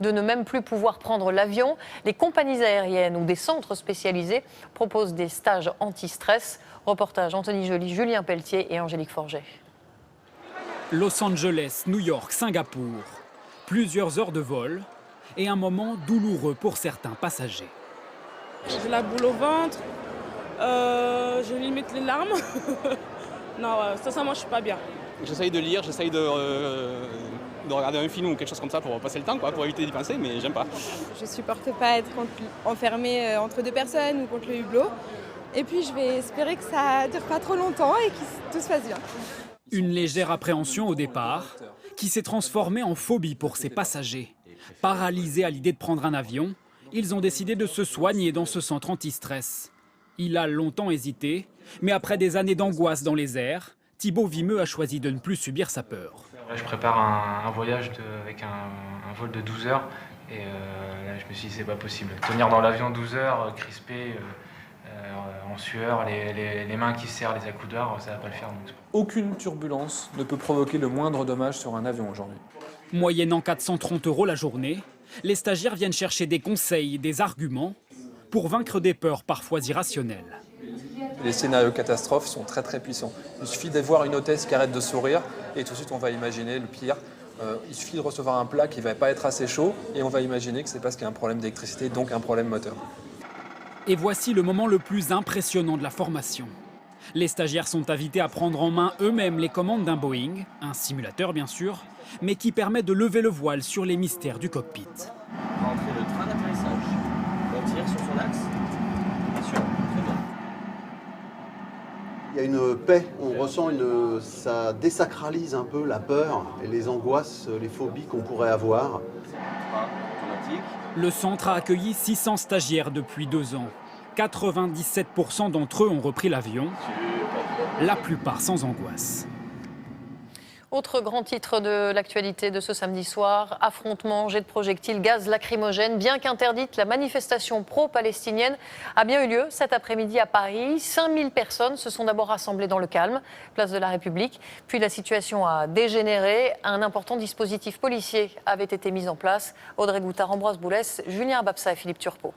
de ne même plus pouvoir prendre l'avion. Les compagnies aériennes ou des centres spécialisés proposent des stages anti-stress. Reportage Anthony Joly, Julien Pelletier et Angélique Forget. Los Angeles, New York, Singapour. Plusieurs heures de vol et un moment douloureux pour certains passagers. J'ai la boule au ventre, j'ai limite les larmes. Non, sincèrement, je suis pas bien. J'essaye de lire, j'essaye de regarder un film ou quelque chose comme ça pour passer le temps, pour éviter d'y penser, mais j'aime pas. Je supporte pas être enfermée entre deux personnes ou contre le hublot. Et puis je vais espérer que ça dure pas trop longtemps et que tout se passe bien. Une légère appréhension au départ, qui s'est transformée en phobie pour ces passagers. Paralysés à l'idée de prendre un avion, ils ont décidé de se soigner dans ce centre anti-stress. Il a longtemps hésité, mais après des années d'angoisse dans les airs, Thibaut Vimeux a choisi de ne plus subir sa peur. Je prépare un voyage avec un vol de 12 heures et là, je me suis dit c'est pas possible. Tenir dans l'avion 12 heures, crispé, en sueur, les mains qui serrent les accoudeurs, ça va pas le faire. Donc. Aucune turbulence ne peut provoquer le moindre dommage sur un avion aujourd'hui. Moyennant 430 € la journée, les stagiaires viennent chercher des conseils, des arguments pour vaincre des peurs parfois irrationnelles. Les scénarios catastrophes sont très puissants. Il suffit d'avoir une hôtesse qui arrête de sourire et tout de suite on va imaginer le pire. Il suffit de recevoir un plat qui ne va pas être assez chaud et on va imaginer que c'est parce qu'il y a un problème d'électricité, donc un problème moteur. Et voici le moment le plus impressionnant de la formation. Les stagiaires sont invités à prendre en main eux-mêmes les commandes d'un Boeing, un simulateur bien sûr, mais qui permet de lever le voile sur les mystères du cockpit. On va entrer le train d'atterrissage, on tire sur son axe, bien sûr, très bien. Il y a une paix, on ressent ça désacralise un peu la peur et les angoisses, les phobies qu'on pourrait avoir. Le centre a accueilli 600 stagiaires depuis 2 ans. 97% d'entre eux ont repris l'avion, la plupart sans angoisse. Autre grand titre de l'actualité de ce samedi soir, affrontement, jet de projectiles, gaz lacrymogène. Bien qu'interdite, la manifestation pro-palestinienne a bien eu lieu cet après-midi à Paris. 5000 personnes se sont d'abord rassemblées dans le calme, place de la République. Puis la situation a dégénéré. Un important dispositif policier avait été mis en place. Audrey Goutard, Ambroise Boulès, Julien Babsa et Philippe Turpot.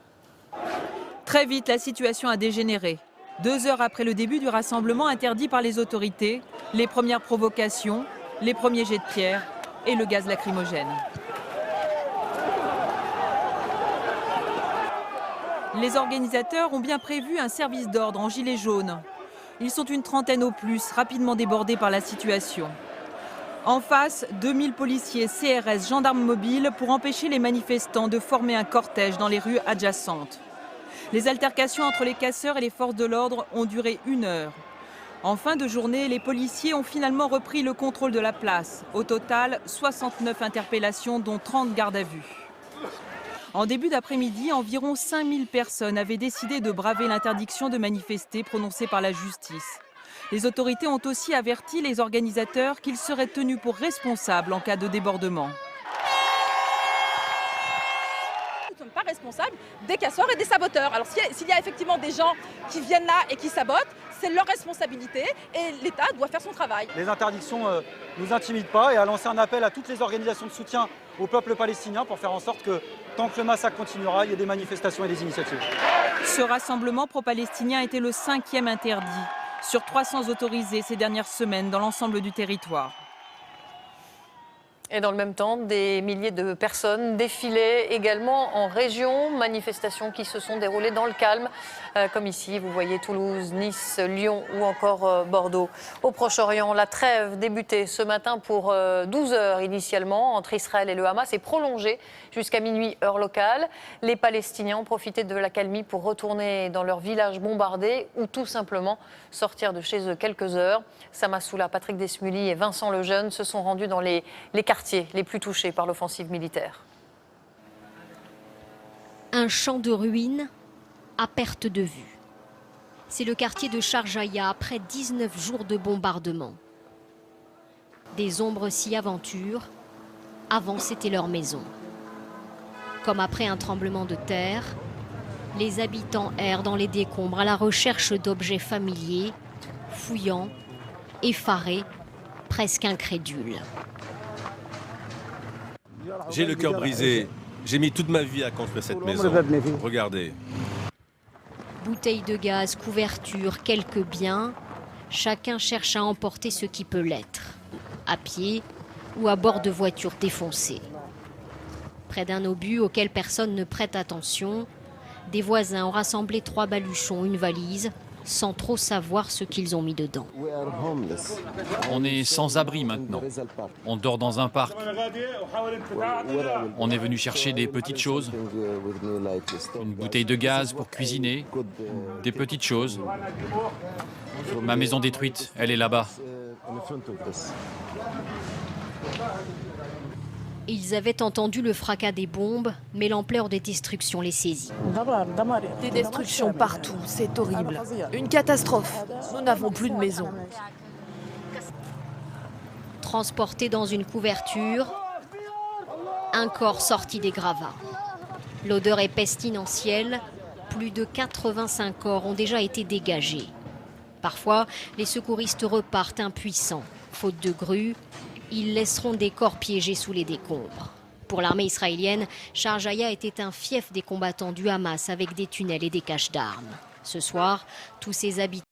Très vite, la situation a dégénéré. 2 heures après le début du rassemblement interdit par les autorités, les premières provocations, les premiers jets de pierre et le gaz lacrymogène. Les organisateurs ont bien prévu un service d'ordre en gilet jaune. Ils sont une trentaine au plus, rapidement débordés par la situation. En face, 2000 policiers, CRS, gendarmes mobiles pour empêcher les manifestants de former un cortège dans les rues adjacentes. Les altercations entre les casseurs et les forces de l'ordre ont duré 1 heure. En fin de journée, les policiers ont finalement repris le contrôle de la place. Au total, 69 interpellations, dont 30 gardes à vue. En début d'après-midi, environ 5000 personnes avaient décidé de braver l'interdiction de manifester prononcée par la justice. Les autorités ont aussi averti les organisateurs qu'ils seraient tenus pour responsables en cas de débordement. Nous ne sommes pas responsables des casseurs et des saboteurs. Alors s'il y a effectivement des gens qui viennent là et qui sabotent, c'est leur responsabilité et l'État doit faire son travail. Les interdictions ne nous intimident pas et a lancé un appel à toutes les organisations de soutien au peuple palestinien pour faire en sorte que, tant que le massacre continuera, il y ait des manifestations et des initiatives. Ce rassemblement pro-palestinien était le 5e interdit sur 300 autorisés ces dernières semaines dans l'ensemble du territoire. Et dans le même temps, des milliers de personnes défilaient également en région. Manifestations qui se sont déroulées dans le calme, comme ici, vous voyez Toulouse, Nice, Lyon ou encore Bordeaux. Au Proche-Orient, la trêve débutait ce matin pour 12 heures initialement entre Israël et le Hamas et prolongée jusqu'à minuit heure locale. Les Palestiniens ont profité de l'accalmie pour retourner dans leur village bombardé ou tout simplement sortir de chez eux quelques heures. Sama Soula, Patrick Desmully et Vincent Lejeune se sont rendus dans les quartiers les plus touchés par l'offensive militaire. Un champ de ruines à perte de vue. C'est le quartier de Sharjaya après 19 jours de bombardement. Des ombres s'y aventurent. Avant, c'était leur maison. Comme après un tremblement de terre, les habitants errent dans les décombres à la recherche d'objets familiers, fouillant, effarés, presque incrédules. J'ai le cœur brisé. J'ai mis toute ma vie à construire cette maison. Regardez. Bouteilles de gaz, couverture, quelques biens. Chacun cherche à emporter ce qui peut l'être, à pied ou à bord de voitures défoncées. Près d'un obus auquel personne ne prête attention, des voisins ont rassemblé 3 baluchons, une valise, sans trop savoir ce qu'ils ont mis dedans. On est sans abri maintenant. On dort dans un parc. On est venu chercher des petites choses. Une bouteille de gaz pour cuisiner. Des petites choses. Ma maison détruite, elle est là-bas. Ils avaient entendu le fracas des bombes, mais l'ampleur des destructions les saisit. Des destructions partout, c'est horrible. Une catastrophe. Nous n'avons plus de maison. Transporté dans une couverture, un corps sorti des gravats. L'odeur est pestilentielle. Plus de 85 corps ont déjà été dégagés. Parfois, les secouristes repartent impuissants. Faute de grue, ils laisseront des corps piégés sous les décombres. Pour l'armée israélienne, Sharjaya était un fief des combattants du Hamas avec des tunnels et des caches d'armes. Ce soir, tous ses habitants